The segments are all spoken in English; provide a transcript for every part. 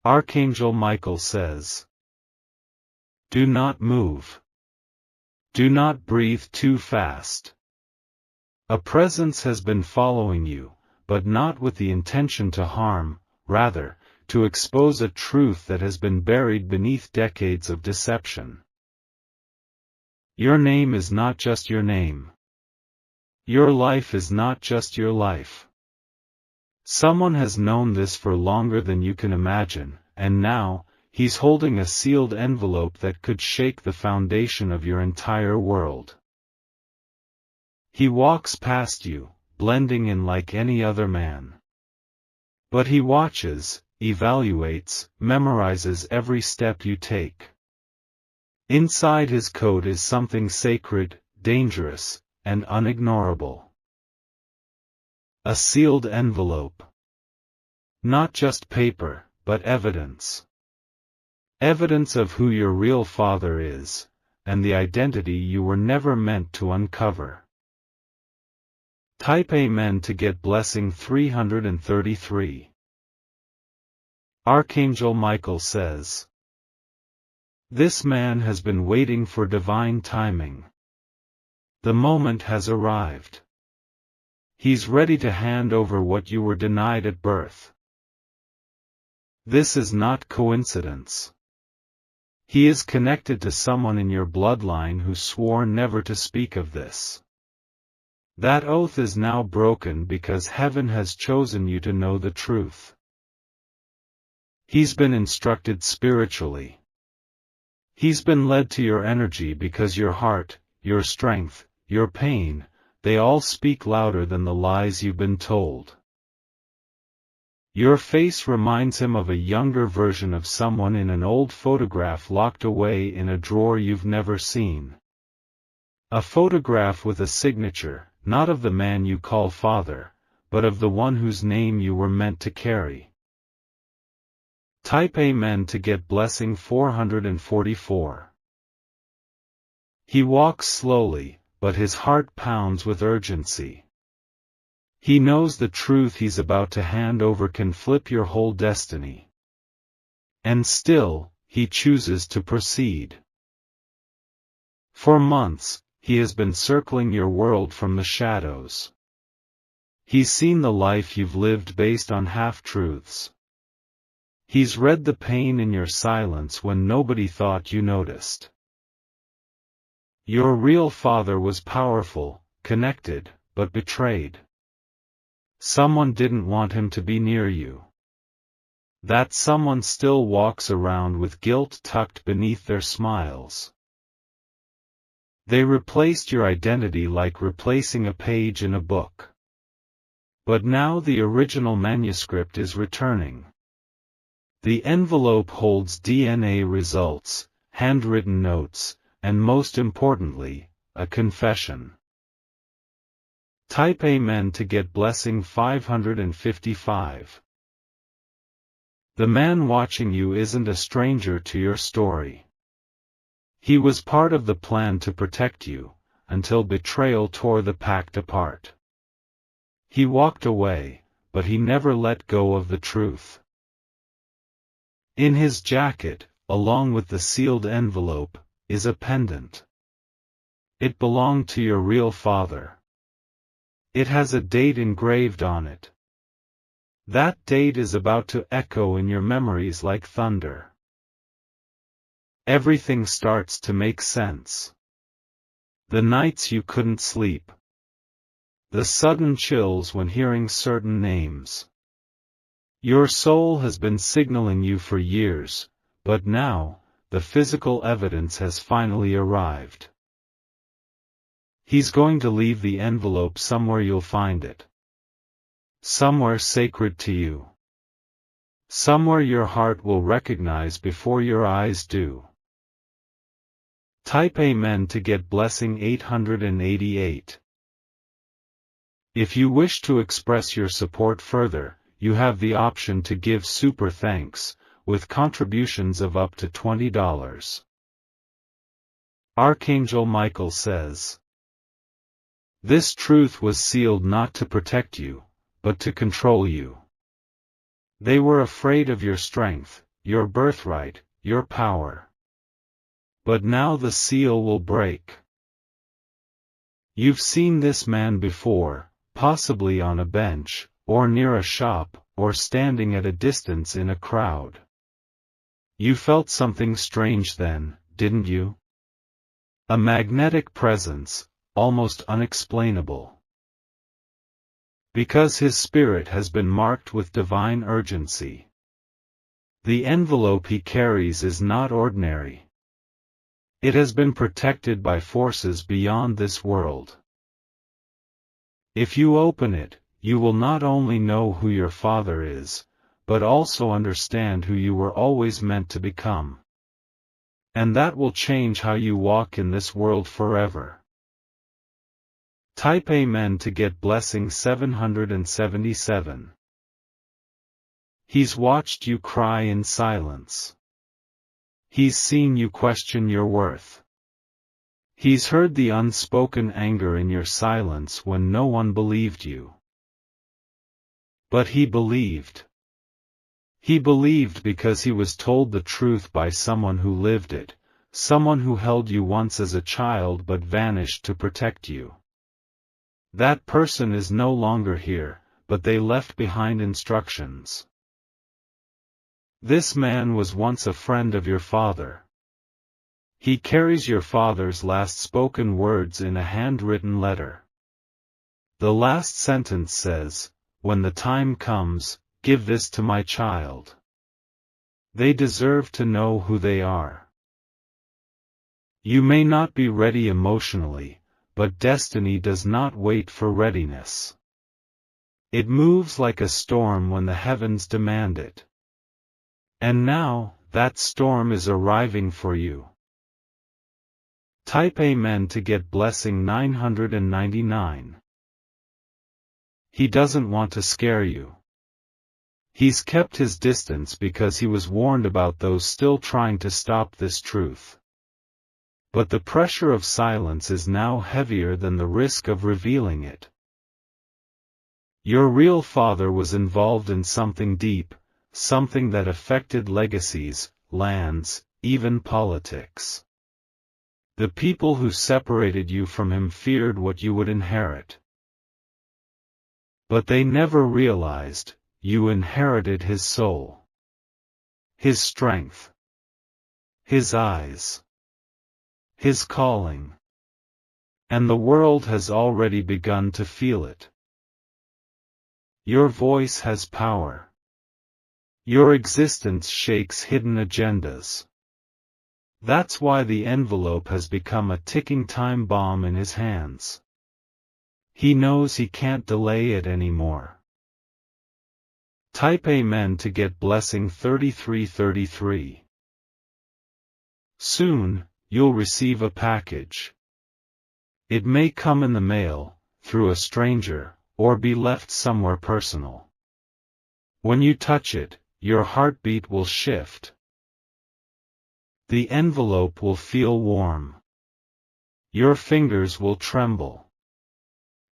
Archangel Michael says, do not move. Do not breathe too fast. A presence has been following you, but not with the intention to harm, rather, to expose a truth that has been buried beneath decades of deception. Your name is not just your name. Your life is not just your life. Someone has known this for longer than you can imagine, and now, he's holding a sealed envelope that could shake the foundation of your entire world. He walks past you, blending in like any other man. But he watches, evaluates, memorizes every step you take. Inside his code is something sacred, dangerous, and unignorable. A sealed envelope. Not just paper, but evidence. Evidence of who your real father is, and the identity you were never meant to uncover. Type Amen to get blessing 333. Archangel Michael says, this man has been waiting for divine timing. The moment has arrived. He's ready to hand over what you were denied at birth. This is not coincidence. He is connected to someone in your bloodline who swore never to speak of this. That oath is now broken because heaven has chosen you to know the truth. He's been instructed spiritually. He's been led to your energy because your heart, your strength, your pain, they all speak louder than the lies you've been told. Your face reminds him of a younger version of someone in an old photograph locked away in a drawer you've never seen. A photograph with a signature, not of the man you call father, but of the one whose name you were meant to carry. Type Amen to get blessing 444. He walks slowly, but his heart pounds with urgency. He knows the truth he's about to hand over can flip your whole destiny. And still, he chooses to proceed. For months, he has been circling your world from the shadows. He's seen the life you've lived based on half-truths. He's read the pain in your silence when nobody thought you noticed. Your real father was powerful, connected, but betrayed. Someone didn't want him to be near you. That someone still walks around with guilt tucked beneath their smiles. They replaced your identity like replacing a page in a book. But now the original manuscript is returning. The envelope holds DNA results, handwritten notes, and most importantly, a confession. Type Amen to get blessing 555. The man watching you isn't a stranger to your story. He was part of the plan to protect you, until betrayal tore the pact apart. He walked away, but he never let go of the truth. In his jacket, along with the sealed envelope, is a pendant. It belonged to your real father. It has a date engraved on it. That date is about to echo in your memories like thunder. Everything starts to make sense. The nights you couldn't sleep. The sudden chills when hearing certain names. Your soul has been signaling you for years, but now, the physical evidence has finally arrived. He's going to leave the envelope somewhere you'll find it. Somewhere sacred to you. Somewhere your heart will recognize before your eyes do. Type Amen to get blessing 888. If you wish to express your support further, you have the option to give super thanks, with contributions of up to $20. Archangel Michael says, this truth was sealed not to protect you, but to control you. They were afraid of your strength, your birthright, your power. But now the seal will break. You've seen this man before, possibly on a bench, or near a shop, or standing at a distance in a crowd. You felt something strange then, didn't you? A magnetic presence, almost unexplainable. Because his spirit has been marked with divine urgency. The envelope he carries is not ordinary. It has been protected by forces beyond this world. If you open it, you will not only know who your father is, but also understand who you were always meant to become. And that will change how you walk in this world forever. Type Amen to get blessing 777. He's watched you cry in silence. He's seen you question your worth. He's heard the unspoken anger in your silence when no one believed you. But he believed. He believed because he was told the truth by someone who lived it, someone who held you once as a child but vanished to protect you. That person is no longer here, but they left behind instructions. This man was once a friend of your father. He carries your father's last spoken words in a handwritten letter. The last sentence says, "When the time comes, give this to my child. They deserve to know who they are." You may not be ready emotionally, but destiny does not wait for readiness. It moves like a storm when the heavens demand it. And now, that storm is arriving for you. Type Amen to get blessing 999. He doesn't want to scare you. He's kept his distance because he was warned about those still trying to stop this truth. But the pressure of silence is now heavier than the risk of revealing it. Your real father was involved in something deep, something that affected legacies, lands, even politics. The people who separated you from him feared what you would inherit. But they never realized, you inherited his soul. His strength. His eyes. His calling. And the world has already begun to feel it. Your voice has power. Your existence shakes hidden agendas. That's why the envelope has become a ticking time bomb in his hands. He knows he can't delay it anymore. Type Amen to get blessing 3333. Soon, you'll receive a package. It may come in the mail, through a stranger, or be left somewhere personal. When you touch it, your heartbeat will shift. The envelope will feel warm. Your fingers will tremble.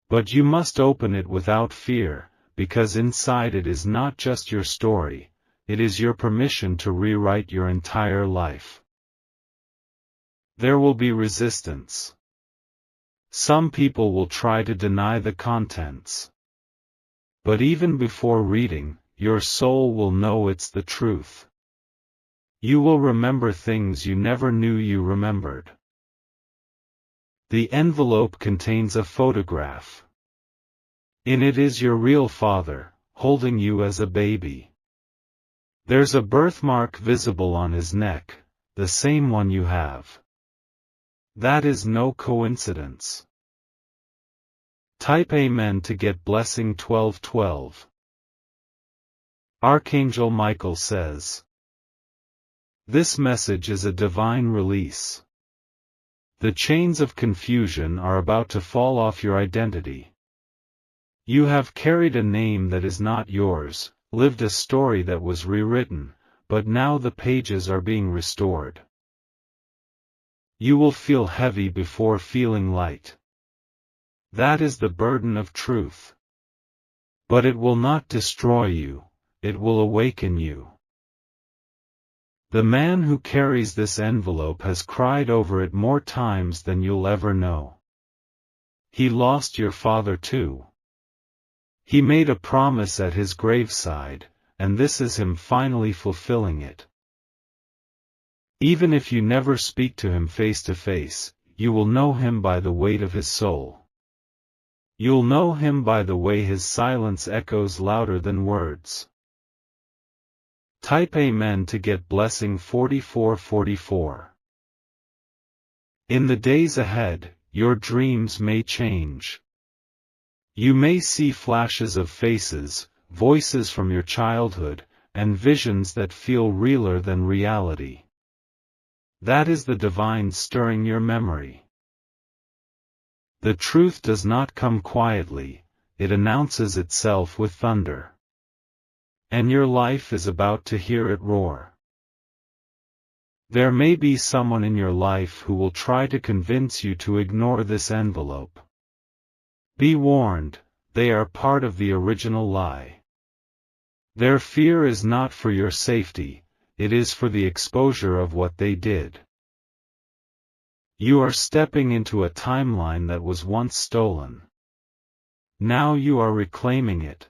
But you must open it without fear, because inside it is not just your story, it is your permission to rewrite your entire life. There will be resistance. Some people will try to deny the contents. But even before reading, your soul will know it's the truth. You will remember things you never knew you remembered. The envelope contains a photograph. In it is your real father, holding you as a baby. There's a birthmark visible on his neck, the same one you have. That is no coincidence. Type Amen to get blessing 1212. Archangel Michael says, this message is a divine release. The chains of confusion are about to fall off your identity. You have carried a name that is not yours, lived a story that was rewritten, but now the pages are being restored. You will feel heavy before feeling light. That is the burden of truth. But it will not destroy you, it will awaken you. The man who carries this envelope has cried over it more times than you'll ever know. He lost your father too. He made a promise at his graveside, and this is him finally fulfilling it. Even if you never speak to him face to face, you will know him by the weight of his soul. You'll know him by the way his silence echoes louder than words. Type Amen to get blessing 4444. In the days ahead, your dreams may change. You may see flashes of faces, voices from your childhood, and visions that feel realer than reality. That is the divine stirring your memory. The truth does not come quietly, it announces itself with thunder. And your life is about to hear it roar. There may be someone in your life who will try to convince you to ignore this envelope. Be warned, they are part of the original lie. Their fear is not for your safety, it is for the exposure of what they did. You are stepping into a timeline that was once stolen. Now you are reclaiming it.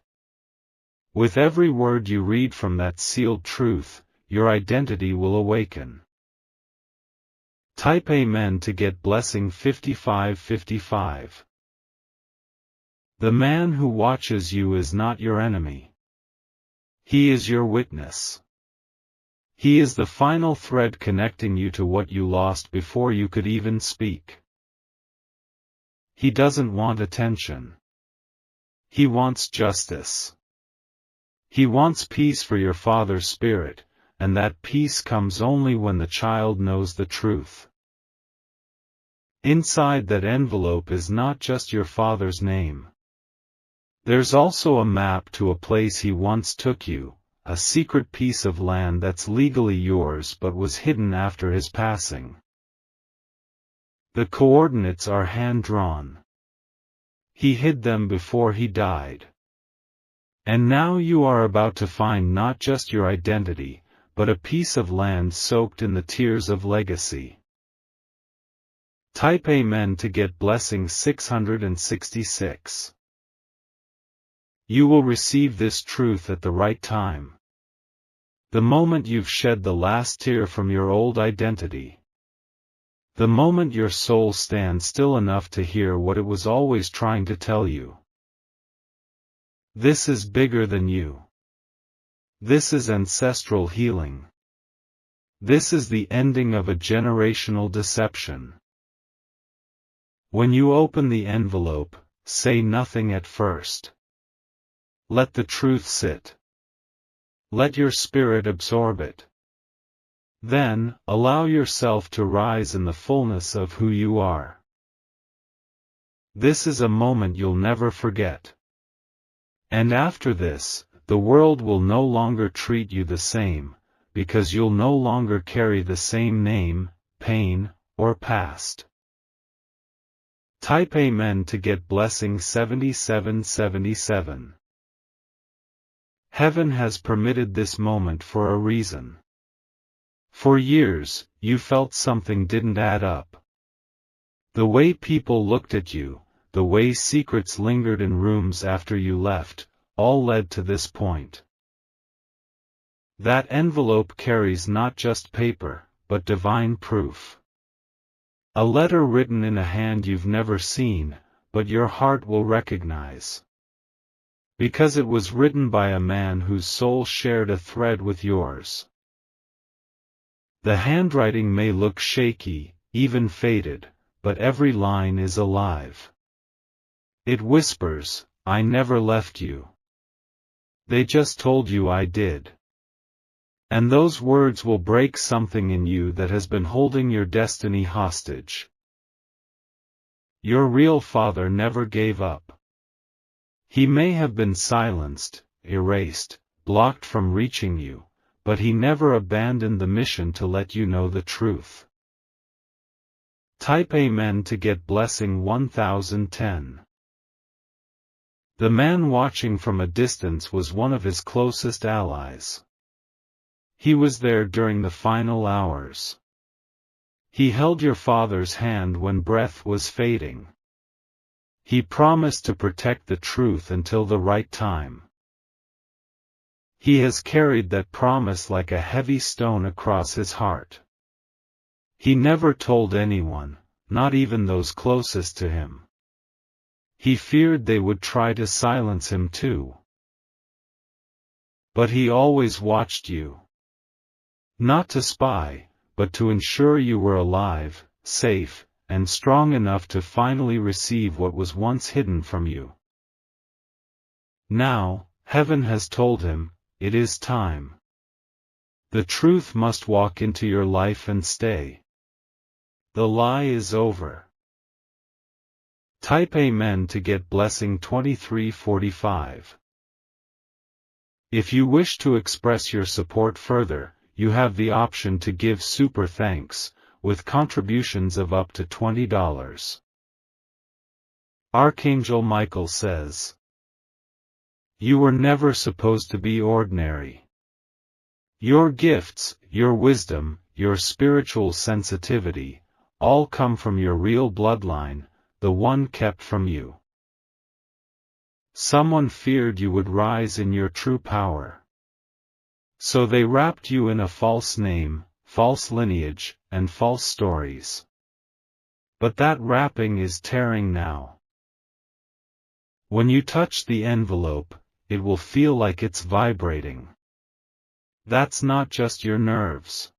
With every word you read from that sealed truth, your identity will awaken. Type Amen to get blessing 5555. The man who watches you is not your enemy. He is your witness. He is the final thread connecting you to what you lost before you could even speak. He doesn't want attention. He wants justice. He wants peace for your father's spirit, and that peace comes only when the child knows the truth. Inside that envelope is not just your father's name. There's also a map to a place he once took you, a secret piece of land that's legally yours but was hidden after his passing. The coordinates are hand-drawn. He hid them before he died. And now you are about to find not just your identity, but a piece of land soaked in the tears of legacy. Type Amen to get blessing 666. You will receive this truth at the right time. The moment you've shed the last tear from your old identity. The moment your soul stands still enough to hear what it was always trying to tell you. This is bigger than you. This is ancestral healing. This is the ending of a generational deception. When you open the envelope, say nothing at first. Let the truth sit. Let your spirit absorb it. Then, allow yourself to rise in the fullness of who you are. This is a moment you'll never forget. And after this, the world will no longer treat you the same, because you'll no longer carry the same name, pain, or past. Type Amen to get blessing 7777. Heaven has permitted this moment for a reason. For years, you felt something didn't add up. The way people looked at you, the way secrets lingered in rooms after you left, all led to this point. That envelope carries not just paper, but divine proof. A letter written in a hand you've never seen, but your heart will recognize. Because it was written by a man whose soul shared a thread with yours. The handwriting may look shaky, even faded, but every line is alive. It whispers, "I never left you. They just told you I did." And those words will break something in you that has been holding your destiny hostage. Your real father never gave up. He may have been silenced, erased, blocked from reaching you, but he never abandoned the mission to let you know the truth. Type Amen to get blessing 1010. The man watching from a distance was one of his closest allies. He was there during the final hours. He held your father's hand when breath was fading. He promised to protect the truth until the right time. He has carried that promise like a heavy stone across his heart. He never told anyone, not even those closest to him. He feared they would try to silence him too. But he always watched you. Not to spy, but to ensure you were alive, safe, and strong enough to finally receive what was once hidden from you. Now, heaven has told him, it is time. The truth must walk into your life and stay. The lie is over. Type Amen to get blessing 2345. If you wish to express your support further, you have the option to give super thanks, with contributions of up to $20. Archangel Michael says, you were never supposed to be ordinary. Your gifts, your wisdom, your spiritual sensitivity, all come from your real bloodline, the one kept from you. Someone feared you would rise in your true power. So they wrapped you in a false name, false lineage, and false stories. But that wrapping is tearing now. When you touch the envelope, it will feel like it's vibrating. That's not just your nerves.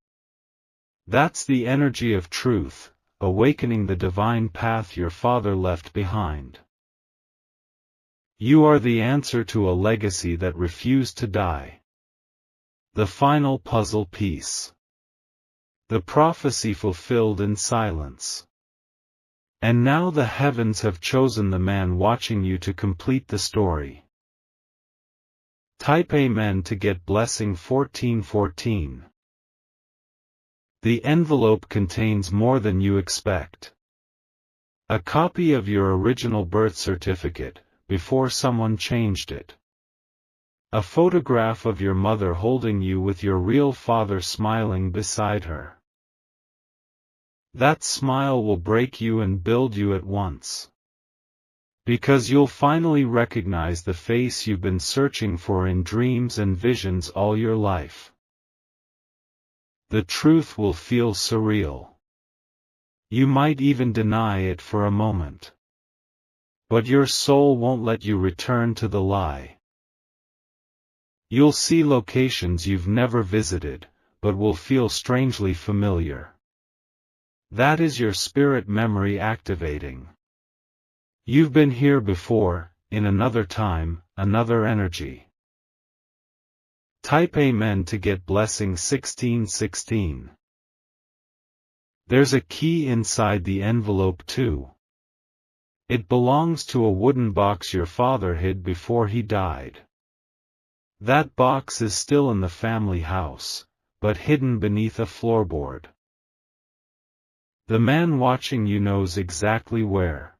That's the energy of truth, awakening the divine path your father left behind. You are the answer to a legacy that refused to die. The final puzzle piece. The prophecy fulfilled in silence. And now the heavens have chosen the man watching you to complete the story. Type Amen to get blessing 1414. The envelope contains more than you expect. A copy of your original birth certificate, before someone changed it. A photograph of your mother holding you with your real father smiling beside her. That smile will break you and build you at once. Because you'll finally recognize the face you've been searching for in dreams and visions all your life. The truth will feel surreal. You might even deny it for a moment. But your soul won't let you return to the lie. You'll see locations you've never visited, but will feel strangely familiar. That is your spirit memory activating. You've been here before, in another time, another energy. Type Amen to get blessing 1616. There's a key inside the envelope too. It belongs to a wooden box your father hid before he died. That box is still in the family house, but hidden beneath a floorboard. The man watching you knows exactly where.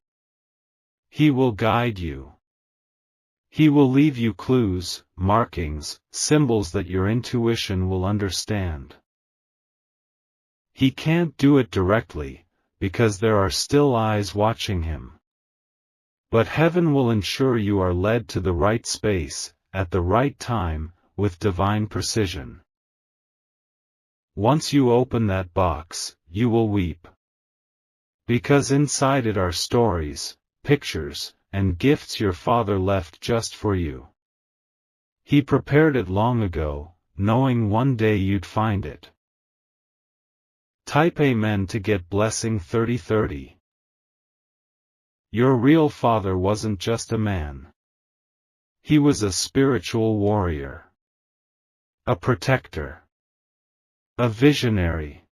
He will guide you. He will leave you clues, markings, symbols that your intuition will understand. He can't do it directly, because there are still eyes watching him. But heaven will ensure you are led to the right space, at the right time, with divine precision. Once you open that box, you will weep. Because inside it are stories, pictures, and gifts your father left just for you. He prepared it long ago, knowing one day you'd find it. Type Amen to get blessing 3030. Your real father wasn't just a man. He was a spiritual warrior. A protector. A visionary.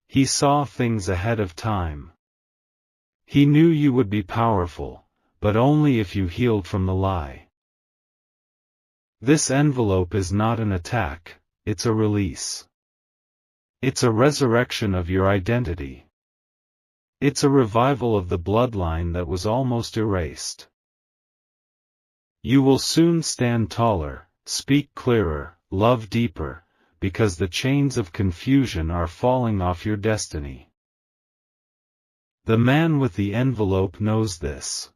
He saw things ahead of time. He knew you would be powerful, but only if you healed from the lie. This envelope is not an attack, it's a release. It's a resurrection of your identity. It's a revival of the bloodline that was almost erased. You will soon stand taller, speak clearer, love deeper, because the chains of confusion are falling off your destiny. The man with the envelope knows this.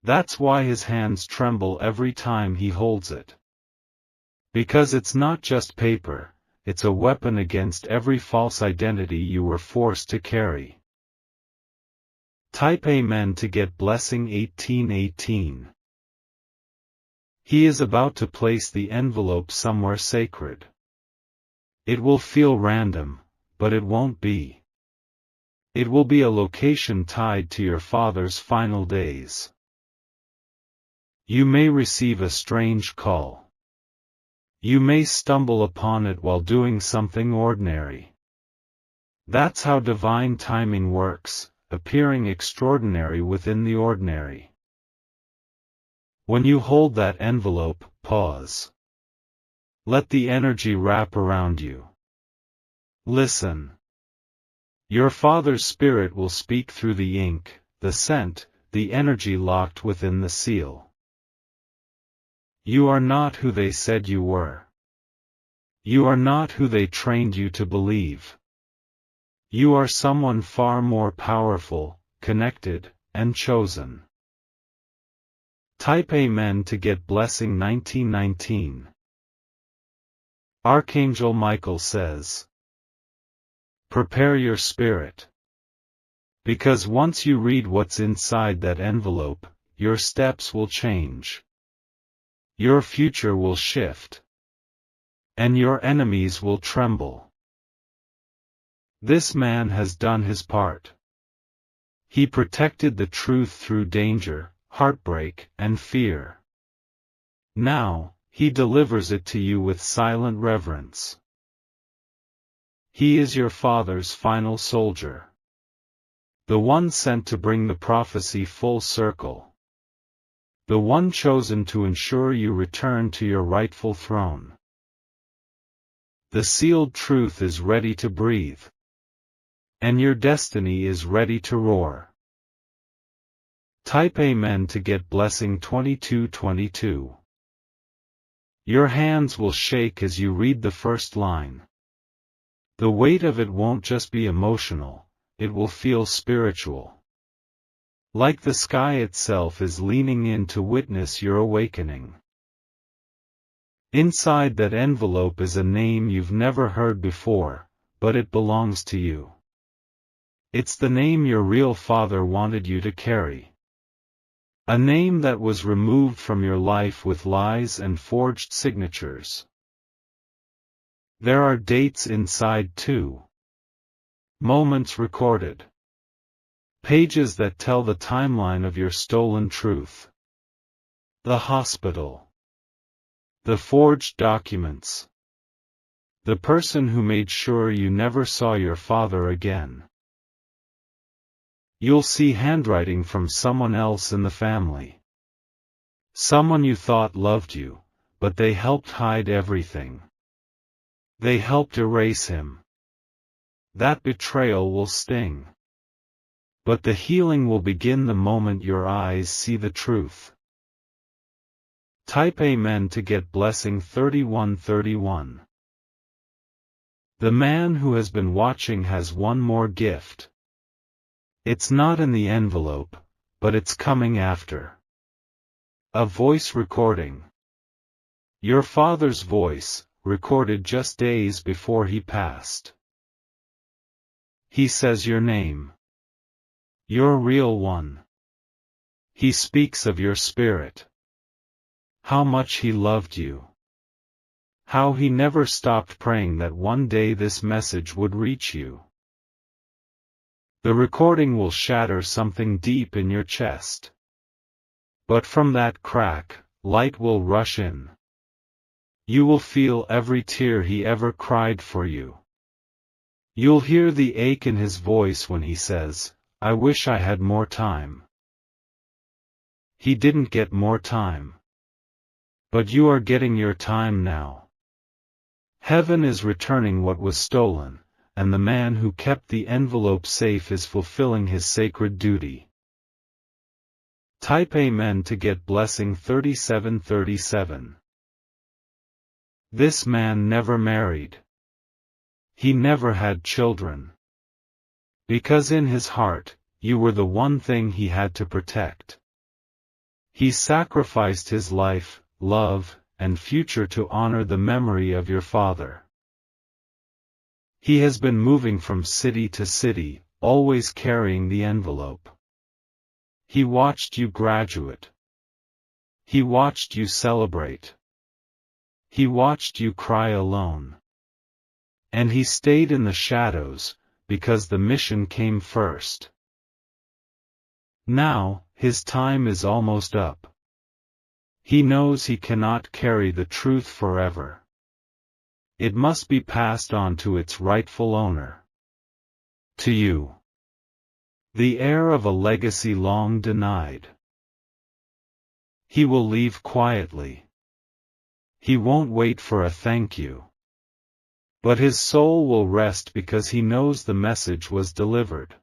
That's why his hands tremble every time he holds it. Because it's not just paper, it's a weapon against every false identity you were forced to carry. Type Amen to get blessing 1818. He is about to place the envelope somewhere sacred. It will feel random, but it won't be. It will be a location tied to your father's final days. You may receive a strange call. You may stumble upon it while doing something ordinary. That's how divine timing works, appearing extraordinary within the ordinary. When you hold that envelope, pause. Let the energy wrap around you. Listen. Your Father's Spirit will speak through the ink, the scent, the energy locked within the seal. You are not who they said you were. You are not who they trained you to believe. You are someone far more powerful, connected, and chosen. Type Amen to get blessing 1919. Archangel Michael says, prepare your spirit. Because once you read what's inside that envelope, your steps will change. Your future will shift. And your enemies will tremble. This man has done his part. He protected the truth through danger, heartbreak, and fear. Now, he delivers it to you with silent reverence. He is your father's final soldier. The one sent to bring the prophecy full circle. The one chosen to ensure you return to your rightful throne. The sealed truth is ready to breathe. And your destiny is ready to roar. Type Amen to get blessing 2222. Your hands will shake as you read the first line. The weight of it won't just be emotional, it will feel spiritual. Like the sky itself is leaning in to witness your awakening. Inside that envelope is a name you've never heard before, but it belongs to you. It's the name your real father wanted you to carry. A name that was removed from your life with lies and forged signatures. There are dates inside too. Moments recorded. Pages that tell the timeline of your stolen truth. The hospital. The forged documents. The person who made sure you never saw your father again. You'll see handwriting from someone else in the family. Someone you thought loved you, but they helped hide everything. They helped erase him. That betrayal will sting. But the healing will begin the moment your eyes see the truth. Type Amen to get blessing 3131. The man who has been watching has one more gift. It's not in the envelope, but it's coming after. A voice recording. Your father's voice, recorded just days before he passed. He says your name. Your real one. He speaks of your spirit. How much he loved you. How he never stopped praying that one day this message would reach you. The recording will shatter something deep in your chest. But from that crack, light will rush in. You will feel every tear he ever cried for you. You'll hear the ache in his voice when he says, I wish I had more time. He didn't get more time. But you are getting your time now. Heaven is returning what was stolen, and the man who kept the envelope safe is fulfilling his sacred duty. Type Amen to get blessing 3737. This man never married. He never had children. Because in his heart, you were the one thing he had to protect. He sacrificed his life, love, and future to honor the memory of your father. He has been moving from city to city, always carrying the envelope. He watched you graduate. He watched you celebrate. He watched you cry alone. And he stayed in the shadows, because the mission came first. Now, his time is almost up. He knows he cannot carry the truth forever. It must be passed on to its rightful owner. To you. The heir of a legacy long denied. He will leave quietly. He won't wait for a thank you. But his soul will rest because he knows the message was delivered.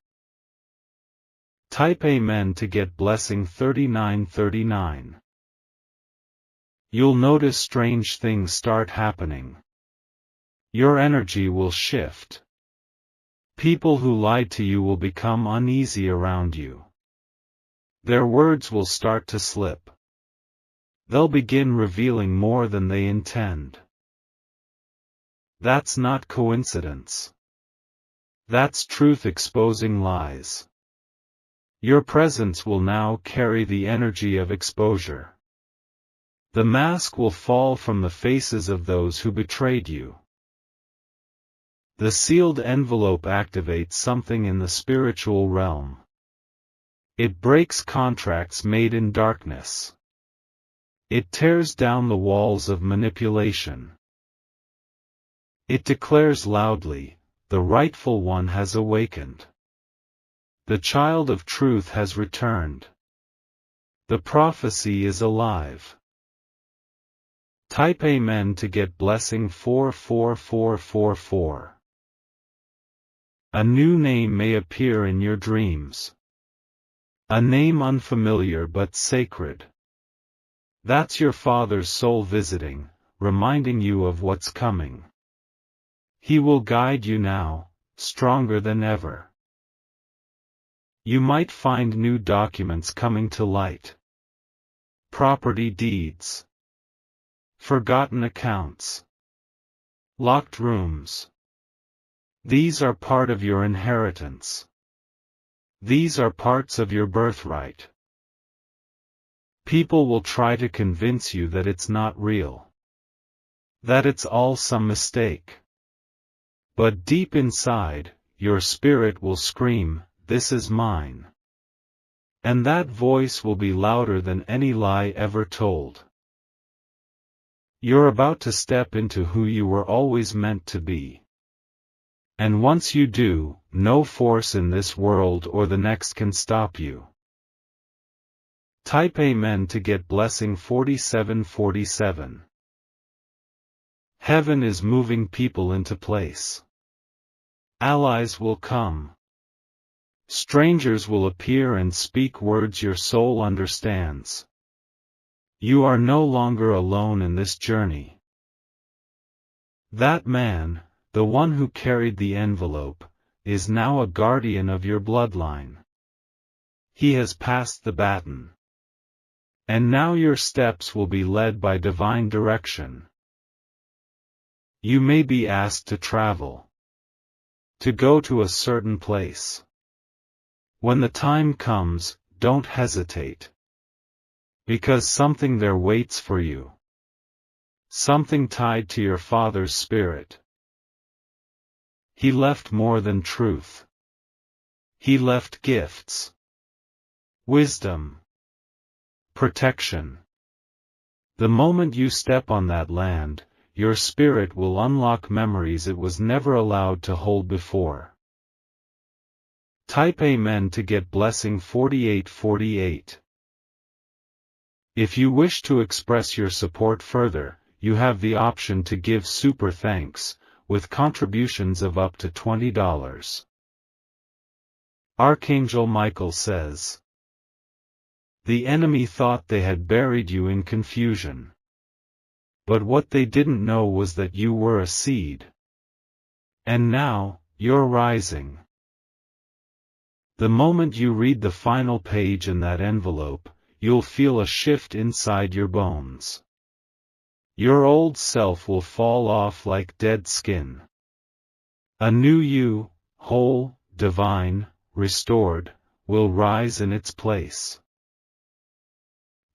Type Amen to get blessing 3939. You'll notice strange things start happening. Your energy will shift. People who lied to you will become uneasy around you. Their words will start to slip. They'll begin revealing more than they intend. That's not coincidence. That's truth exposing lies. Your presence will now carry the energy of exposure. The mask will fall from the faces of those who betrayed you. The sealed envelope activates something in the spiritual realm. It breaks contracts made in darkness. It tears down the walls of manipulation. It declares loudly, the rightful one has awakened. The child of truth has returned. The prophecy is alive. Type Amen to get blessing 44444. A new name may appear in your dreams. A name unfamiliar but sacred. That's your father's soul visiting, reminding you of what's coming. He will guide you now, stronger than ever. You might find new documents coming to light. Property deeds. Forgotten accounts. Locked rooms. These are part of your inheritance. These are parts of your birthright. People will try to convince you that it's not real. That it's all some mistake. But deep inside, your spirit will scream, "This is mine." And that voice will be louder than any lie ever told. You're about to step into who you were always meant to be. And once you do, no force in this world or the next can stop you. Type Amen to get blessing 4747. Heaven is moving people into place. Allies will come. Strangers will appear and speak words your soul understands. You are no longer alone in this journey. That man, the one who carried the envelope, is now a guardian of your bloodline. He has passed the baton. And now your steps will be led by divine direction. You may be asked to travel. To go to a certain place. When the time comes, don't hesitate. Because something there waits for you. Something tied to your father's spirit. He left more than truth. He left gifts. Wisdom. Protection. The moment you step on that land, your spirit will unlock memories it was never allowed to hold before. Type Amen to get blessing 4848. If you wish to express your support further, you have the option to give super thanks, with contributions of up to $20. Archangel Michael says, the enemy thought they had buried you in confusion. But what they didn't know was that you were a seed. And now, you're rising. The moment you read the final page in that envelope, you'll feel a shift inside your bones. Your old self will fall off like dead skin. A new you, whole, divine, restored, will rise in its place.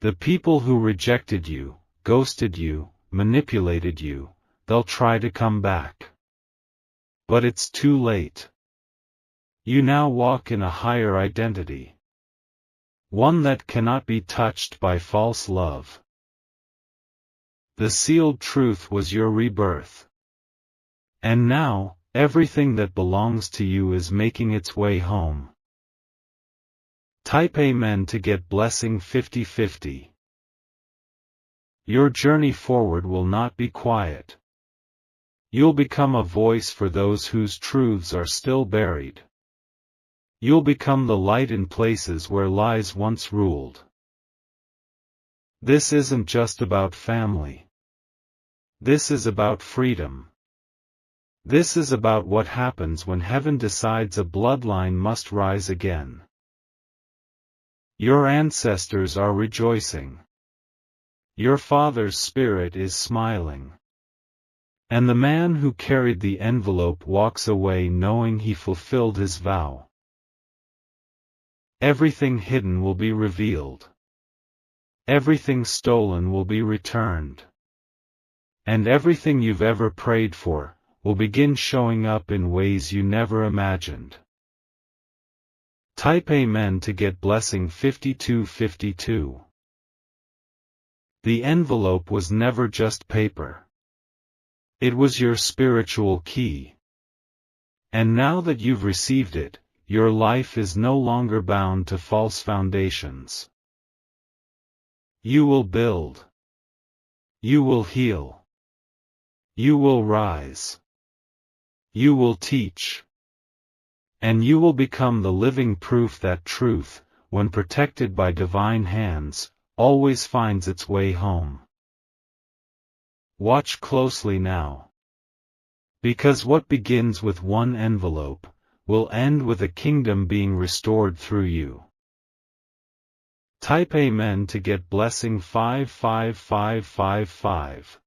The people who rejected you, ghosted you, manipulated you, they'll try to come back. But it's too late. You now walk in a higher identity. One that cannot be touched by false love. The sealed truth was your rebirth. And now, everything that belongs to you is making its way home. Type Amen to get blessing 50/50. Your journey forward will not be quiet. You'll become a voice for those whose truths are still buried. You'll become the light in places where lies once ruled. This isn't just about family. This is about freedom. This is about what happens when heaven decides a bloodline must rise again. Your ancestors are rejoicing. Your father's spirit is smiling. And the man who carried the envelope walks away knowing he fulfilled his vow. Everything hidden will be revealed. Everything stolen will be returned. And everything you've ever prayed for will begin showing up in ways you never imagined. Type Amen to get blessing 52/52. The envelope was never just paper. It was your spiritual key. And now that you've received it, your life is no longer bound to false foundations. You will build. You will heal. You will rise. You will teach. And you will become the living proof that truth, when protected by divine hands, always finds its way home. Watch closely now. Because what begins with one envelope, will end with a kingdom being restored through you. Type Amen to get blessing 55555.